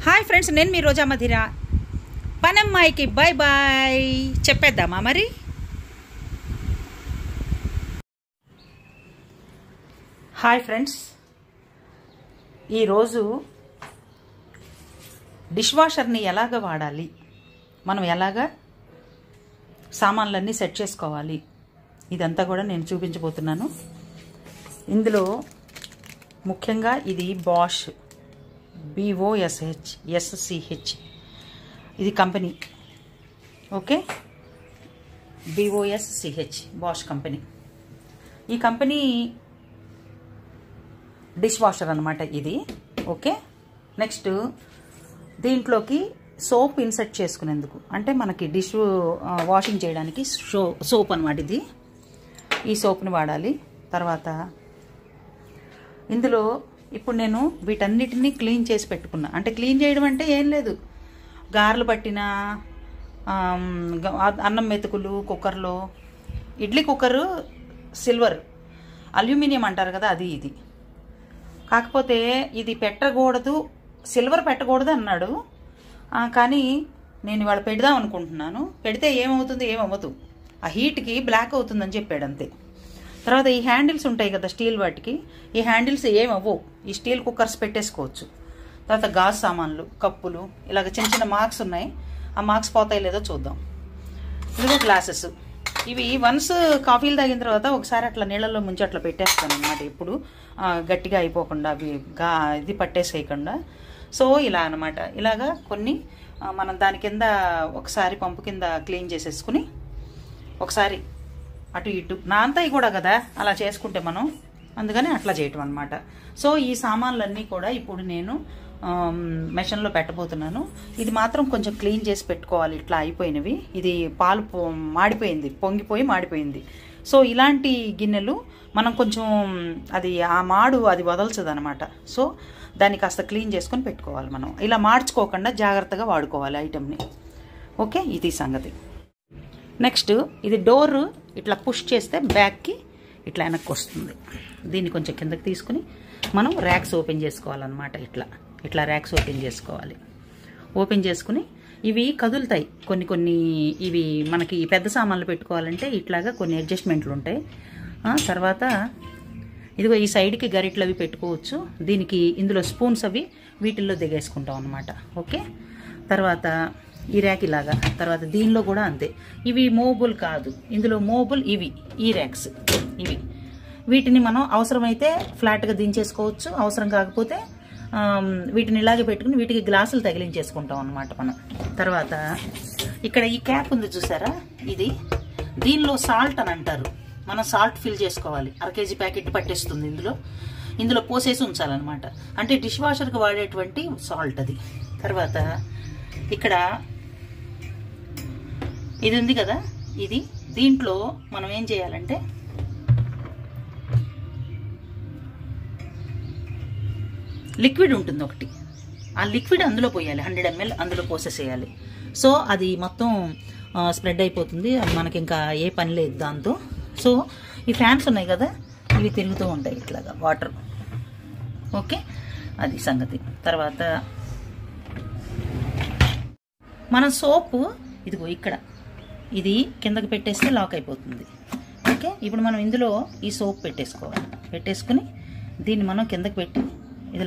Hi friends, నేను మీ రోజా Madhira. పనమ్మాయికి bye bye చెప్పేద్దామా మరి? Hi friends, ఈరోజు డిష్ వాషర్ని ఎలాగ వాడాలి, మనం ఎలాగ సామాన్లన్నీ సెట్ చేసుకోవాలి, ఇదంతా కూడా నేను చూపించబోతున్నాను. ఇందులో ముఖ్యంగా ఇది బాష్ BOSH ఇది company. Okay, BOSH Bosch company. ఈ కంపెనీ డిష్ వాషర్ అన్నమాట ఇది. ఓకే, నెక్స్ట్ దీంట్లోకి సోప్ ఇన్సర్ట్ చేసుకునేందుకు, అంటే మనకి డిష్ వాషింగ్ చేయడానికి సోప్ అన్నమాట ఇది. ఈ సోప్ని వాడాలి. తర్వాత ఇందులో ఇప్పుడు నేను వీటన్నిటినీ క్లీన్ చేసి పెట్టుకున్నా. అంటే క్లీన్ చేయడం అంటే ఏం లేదు, గారెలు పట్టిన అన్నం మెతుకులు కుక్కర్లో, ఇడ్లీ కుక్కరు సిల్వర్, అల్యూమినియం అంటారు కదా, అది ఇది. కాకపోతే ఇది పెట్టకూడదు, సిల్వర్ పెట్టకూడదు అన్నాడు. కానీ నేను ఇవాళ పెడదాం అనుకుంటున్నాను. పెడితే ఏమవుతుంది, ఏమవ్వదు, ఆ హీట్కి బ్లాక్ అవుతుందని చెప్పాడు అంతే. తర్వాత ఈ హ్యాండిల్స్ ఉంటాయి కదా స్టీల్, వాటికి ఈ హ్యాండిల్స్ ఏమవ్వవు, ఈ స్టీల్ కుక్కర్స్ పెట్టేసుకోవచ్చు. తర్వాత గాజు సామాన్లు, కప్పులు, ఇలాగ చిన్న చిన్న మార్క్స్ ఉన్నాయి, ఆ మార్క్స్ పోతాయి లేదో చూద్దాం. ఇదిగో గ్లాసెస్, ఇవి వన్స్ కాఫీలు తాగిన తర్వాత ఒకసారి అట్లా నీళ్ళల్లో ముంచి అట్లా పెట్టేస్తాను అనమాట, ఎప్పుడు గట్టిగా అయిపోకుండా, అవి ఇది పట్టేసేయకుండా. సో ఇలా అనమాట, ఇలాగా కొన్ని మనం దాని కింద ఒకసారి పంపు కింద క్లీన్ చేసేసుకుని ఒకసారి అటు ఇటు నాంతాయి కూడా కదా అలా చేసుకుంటే మనం, అందుకని అట్లా చేయటం అనమాట. సో ఈ సామాన్లన్నీ కూడా ఇప్పుడు నేను మెషిన్లో పెట్టబోతున్నాను. ఇది మాత్రం కొంచెం క్లీన్ చేసి పెట్టుకోవాలి, ఇట్లా అయిపోయినవి. ఇది పాలు మాడిపోయింది, పొంగిపోయి మాడిపోయింది. సో ఇలాంటి గిన్నెలు మనం కొంచెం అది ఆ మాడు అది వదల్చదు అనమాట. సో దాన్ని కాస్త క్లీన్ చేసుకొని పెట్టుకోవాలి మనం, ఇలా మార్చుకోకుండా జాగ్రత్తగా వాడుకోవాలి ఐటెంని. ఓకే, ఇది సంగతి. నెక్స్ట్ ఇది డోర్ ఇట్లా పుష్ చేస్తే బ్యాక్కి ఇట్లా వెనక్కి వస్తుంది. దీన్ని కొంచెం కిందకి తీసుకుని మనం ర్యాక్స్ ఓపెన్ చేసుకోవాలన్నమాట. ఇట్లా ర్యాక్స్ ఓపెన్ చేసుకోవాలి. ఓపెన్ చేసుకుని ఇవి కదులుతాయి కొన్ని ఇవి మనకి పెద్ద సామాన్లు పెట్టుకోవాలంటే ఇట్లాగా కొన్ని అడ్జస్ట్మెంట్లు ఉంటాయి. తర్వాత ఇదిగో ఈ సైడ్కి గరిట్లు అవి పెట్టుకోవచ్చు. దీనికి ఇందులో స్పూన్స్ అవి వీటిల్లో దిగేసుకుంటాం అనమాట. ఓకే, తర్వాత ఈ ర్యాక్ ఇలాగా. తర్వాత దీనిలో కూడా అంతే, ఇవి మూవబుల్ కాదు, ఇందులో మూవబుల్ ఇవి ఈ ర్యాక్స్ ఇవి. వీటిని మనం అవసరమైతే ఫ్లాట్గా దించేసుకోవచ్చు, అవసరం కాకపోతే వీటిని ఇలాగే పెట్టుకుని వీటికి గ్లాసులు తగిలించేసుకుంటాం అనమాట మనం. తర్వాత ఇక్కడ ఈ క్యాప్ ఉంది చూసారా, ఇది దీనిలో సాల్ట్ అని అంటారు. మనం సాల్ట్ ఫిల్ చేసుకోవాలి, 1/2 kg ప్యాకెట్ పట్టేస్తుంది. ఇందులో పోసేసి ఉంచాలన్నమాట, అంటే డిష్ వాషర్కి వాడేటువంటి సాల్ట్ అది. తర్వాత ఇక్కడ ఇది ఉంది కదా, ఇది దీంట్లో మనం ఏం చేయాలంటే లిక్విడ్ ఉంటుంది ఒకటి, ఆ లిక్విడ్ అందులో పోయాలి, 100 ml అందులో పోసేసేయాలి. సో అది మొత్తం స్ప్రెడ్ అయిపోతుంది, మనకి ఇంకా ఏ పని లేదు దాంతో. సో ఈ ఫ్యాన్స్ ఉన్నాయి కదా, ఇవి తిరుగుతూ ఉంటాయి ఇట్లాగా వాటర్. ఓకే, అది సంగతి. తర్వాత మన సోపు ఇదిగో ఇక్కడ, ఇది కిందకి పెట్టేస్తే లాక్ అయిపోతుంది. ఓకే, ఇప్పుడు మనం ఇందులో ఈ సోప్ పెట్టేసుకోవాలి. పెట్టేసుకుని దీన్ని మనం కిందకి పెట్టి ఇది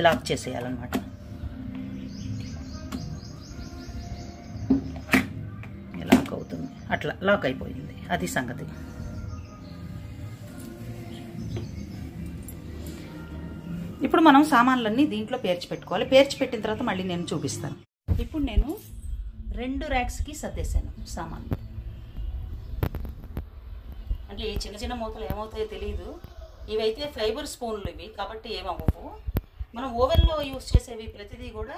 లాక్ చేసేయాలన్నమాట. లాక్ అవుతుంది, అట్లా లాక్ అయిపోయింది, అది సంగతి. ఇప్పుడు మనం సామాన్లన్నీ దీంట్లో పేర్చి పెట్టుకోవాలి. పేర్చి పెట్టిన తర్వాత మళ్ళీ నేను చూపిస్తాను. ఇప్పుడు నేను 2 ర్యాక్స్కి సర్దేశాను సామాన్లు. అంటే ఈ చిన్న చిన్న మూతలు ఏమవుతాయో తెలియదు. ఇవైతే ఫైబర్ స్పూన్లు ఇవి, కాబట్టి ఏమవ్వవు. మనం ఓవెన్లో యూజ్ చేసేవి ప్రతిదీ కూడా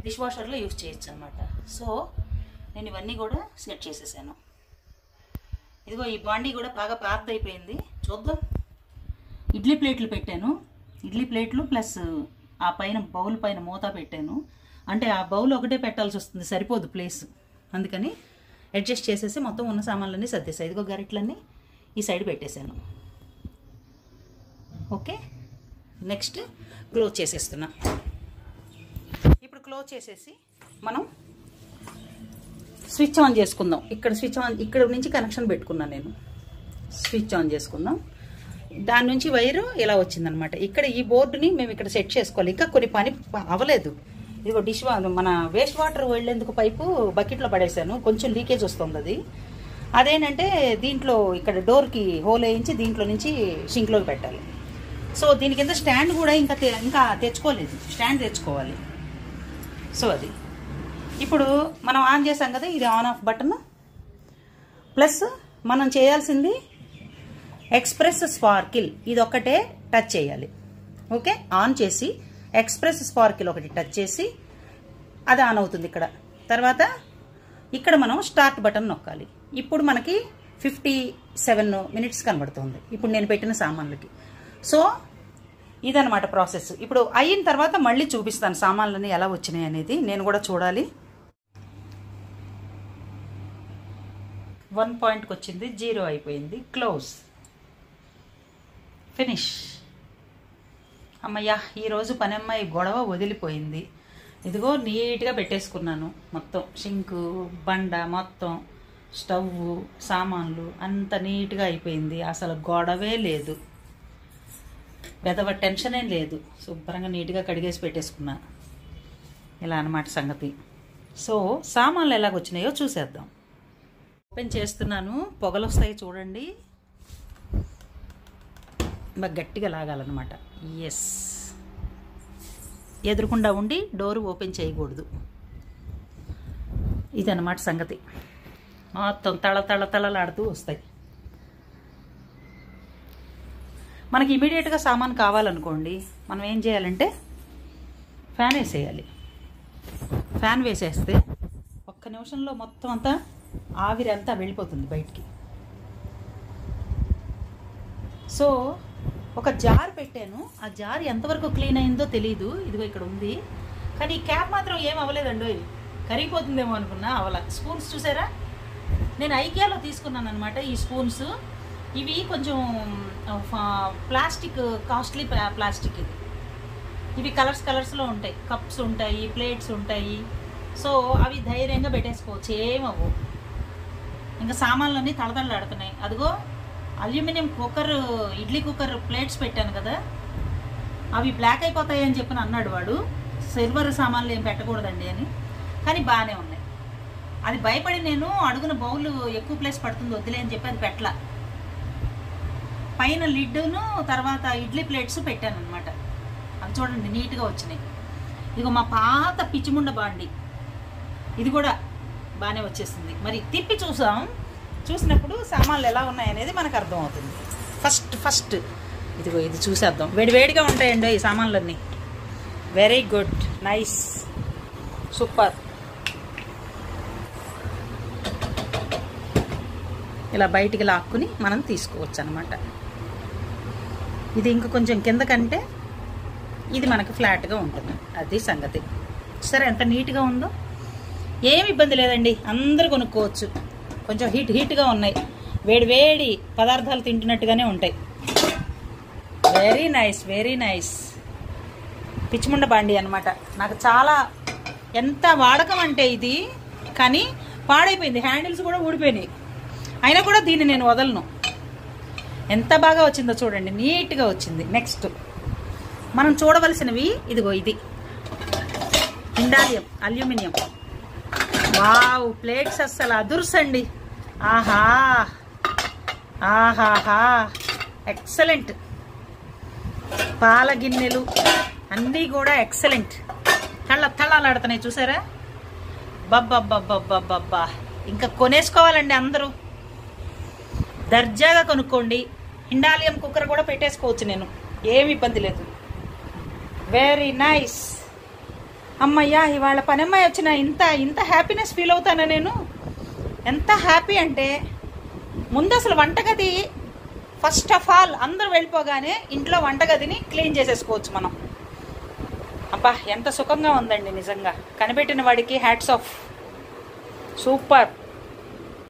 డిష్ వాషర్లో యూజ్ చేయొచ్చు అనమాట. సో నేను ఇవన్నీ కూడా సెట్ చేసేసాను. ఇదిగో ఈ బాండీ కూడా బాగా పాత అయిపోయింది, చూద్దాం. ఇడ్లీ ప్లేట్లు పెట్టాను, ఇడ్లీ ప్లేట్లు ప్లస్ ఆ పైన బౌల్ పైన మూత పెట్టాను. అంటే ఆ బౌల్ ఒకటే పెట్టాల్సి వస్తుంది, సరిపోదు ప్లేస్, అందుకని అడ్జస్ట్ చేసేసి మొత్తం ఉన్న సామాన్లన్నీ సర్దేసాయి. ఇదిగో గరిట్లన్నీ ఈ సైడ్ పెట్టేశాను. ఓకే, నెక్స్ట్ క్లోజ్ చేసేస్తున్నా. ఇప్పుడు క్లోజ్ చేసేసి మనం స్విచ్ ఆన్ చేసుకుందాం. ఇక్కడ నుంచి కనెక్షన్ పెట్టుకున్నాను నేను. స్విచ్ ఆన్ చేసుకుందాం. దాని నుంచి వైరు ఇలా వచ్చిందనమాట. ఇక్కడ ఈ బోర్డుని మేము ఇక్కడ సెట్ చేసుకోవాలి. ఇంకా కొన్ని పని అవ్వలేదు. ఇదిగో మన వేస్ట్ వాటర్ వెళ్ళేందుకు పైపు బకెట్లో పడేసాను. కొంచెం లీకేజ్ వస్తుంది. అది అదేంటంటే దీంట్లో ఇక్కడ డోర్కి హోల్ వేయించి దీంట్లో నుంచి షింక్లోకి పెట్టాలి. సో దీని కింద స్టాండ్ కూడా ఇంకా తెచ్చుకోలేదు. స్టాండ్ తెచ్చుకోవాలి. సో అది ఇప్పుడు మనం ఆన్ చేసాం కదా, ఇది ఆన్ ఆఫ్ బటన్. ప్లస్ మనం చేయాల్సింది ఎక్స్ప్రెస్ స్పార్కిల్, ఇది ఒక్కటే టచ్ చేయాలి. ఓకే, ఆన్ చేసి ఎక్స్ప్రెస్ స్పార్కిల్ ఒకటి టచ్ చేసి అది ఆన్ అవుతుంది. తర్వాత ఇక్కడ మనం స్టార్ట్ బటన్ నొక్కాలి. ఇప్పుడు మనకి 57 మినిట్స్ కనబడుతుంది ఇప్పుడు నేను పెట్టిన సామాన్లకి. సో ఇదనమాట ప్రాసెస్. ఇప్పుడు అయిన తర్వాత మళ్ళీ చూపిస్తాను సామాన్లన్నీ ఎలా వచ్చినాయి అనేది. నేను కూడా చూడాలి. 1 పాయింట్కి వచ్చింది, 0 అయిపోయింది. Close, finish. అమ్మయ్యా, ఈరోజు పని అమ్మాయి గొడవ వదిలిపోయింది. ఇదిగో నీట్గా పెట్టేసుకున్నాను. మొత్తం షింకు, బండ, మొత్తం స్టవ్, సామాన్లు అంత నీట్గా అయిపోయింది. అసలు గొడవే లేదు, పెద్దవ టెన్షన్ ఏం లేదు. శుభ్రంగా నీట్గా కడిగేసి పెట్టేసుకున్నా. ఇలా అన్నమాట సంగతి. సో సామాన్లు ఎలాగొచ్చినాయో చూసేద్దాం. ఓపెన్ చేస్తున్నాను. పొగలు వస్తాయి చూడండి. బాగా గట్టిగా లాగాలన్నమాట. ఎస్, ఎదురుకుండా ఉండి డోరు ఓపెన్ చేయకూడదు. ఇదన్నమాట సంగతి. మొత్తం తళలాడుతూ వస్తాయి. మనకి ఇమీడియట్గా సామాన్ కావాలనుకోండి, మనం ఏం చేయాలంటే ఫ్యాన్ వేసేయాలి. ఫ్యాన్ వేసేస్తే ఒక్క నిమిషంలో మొత్తం అంతా ఆవిరి అంతా వెళ్ళిపోతుంది బయటికి. సో ఒక జార్ పెట్టాను. ఆ జార్ ఎంతవరకు క్లీన్ అయిందో తెలీదు. ఇదిగో ఇక్కడ ఉంది. కానీ ఈ క్యాప్ మాత్రం ఏం అవ్వలేదండి. కరిగిపోతుందేమో అనుకున్నా, అవల. స్పూన్స్ చూసారా, నేను ఐకియాలో తీసుకున్నాను అనమాట ఈ స్పూన్స్. ఇవి కొంచెం ప్లాస్టిక్, కాస్ట్లీ ప్లాస్టిక్. ఇవి కలర్స్లో ఉంటాయి. కప్స్ ఉంటాయి, ప్లేట్స్ ఉంటాయి. సో అవి ధైర్యంగా పెట్టేసుకోవచ్చు, ఏమవు. ఇంకా సామాన్లన్నీ తళతళలాడుతున్నాయి. అదిగో aluminium cooker, idli cooker plates పెట్టాను కదా, అవి బ్లాక్ అయిపోతాయి అని చెప్పి అన్నాడు వాడు. సిల్వర్ సామాన్లు ఏం పెట్టకూడదండి అని. కానీ బాగానే ఉన్నాయి. అది భయపడి నేను అడుగున బౌల్ ఎక్కువ ప్లేస్ పడుతుంది వద్దులే అని చెప్పి అది పెట్టలా. పైన లిడ్డును తర్వాత ఇడ్లీ ప్లేట్స్ పెట్టాను అనమాట. అవి చూడండి నీట్గా వచ్చినాయి. ఇదిగో మా పాత పిచ్చిముండ బాండి, ఇది కూడా బాగానే వచ్చేసింది. మరి తిప్పి చూసినప్పుడు సామాన్లు ఎలా ఉన్నాయనేది మనకు అర్థమవుతుంది. ఫస్ట్ ఇదిగో ఇది చూసేద్దాం. వేడివేడిగా ఉంటాయండి ఈ సామాన్లన్నీ. Very good, nice, super. ఇలా బయటికి లాక్కుని మనం తీసుకోవచ్చు అనమాట. ఇది ఇంక కొంచెం కిందకంటే ఇది మనకు ఫ్లాట్గా ఉంటుంది. అది సంగతి. సరే, ఎంత నీట్గా ఉందో, ఏమి ఇబ్బంది లేదండి. అందరూ కొనుక్కోవచ్చు. కొంచెం హీట్గా ఉన్నాయి. వేడి పదార్థాలు తింటున్నట్టుగానే ఉంటాయి. Very nice, very nice. పిచ్చిముండ బాండి అనమాట. నాకు చాలా, ఎంత వాడకం అంటే ఇది. కానీ పాడైపోయింది, హ్యాండిల్స్ కూడా ఊడిపోయినాయి. అయినా కూడా దీన్ని నేను వదలను. ఎంత బాగా వచ్చిందో చూడండి, నీట్గా వచ్చింది. నెక్స్ట్ మనం చూడవలసినవి ఇదిగో, ఇది ఇండాలియం అల్యూమినియం. వావ్, ప్లేట్స్ అస్సలు అదుర్సండి. ఆహాహా, ఎక్సలెంట్. పాల గిన్నెలు అన్నీ కూడా ఎక్సలెంట్. తళలాడుతున్నాయి చూసారా. బబ్బా, ఇంకా కొనేసుకోవాలండి అందరూ. దర్జాగా కొనుక్కోండి. ఇండాలియం కుక్కర్ కూడా పెట్టేసుకోవచ్చు నేను, ఏమి ఇబ్బంది లేదు. Very nice. అమ్మయ్యా, ఇవాళ పనమ్మాయి వచ్చిన ఇంత హ్యాపీనెస్ ఫీల్ అవుతానా నేను. ఎంత హ్యాపీ అంటే, ముందు అసలు వంటగది ఫస్ట్ ఆఫ్ ఆల్ అందరూ వెళ్ళిపోగానే ఇంట్లో వంటగదిని క్లీన్ చేసేసుకోవచ్చు మనం. అబ్బా, ఎంత సుఖంగా ఉందండి నిజంగా. కనిపెట్టిన వాడికి హ్యాట్స్ ఆఫ్. సూపర్.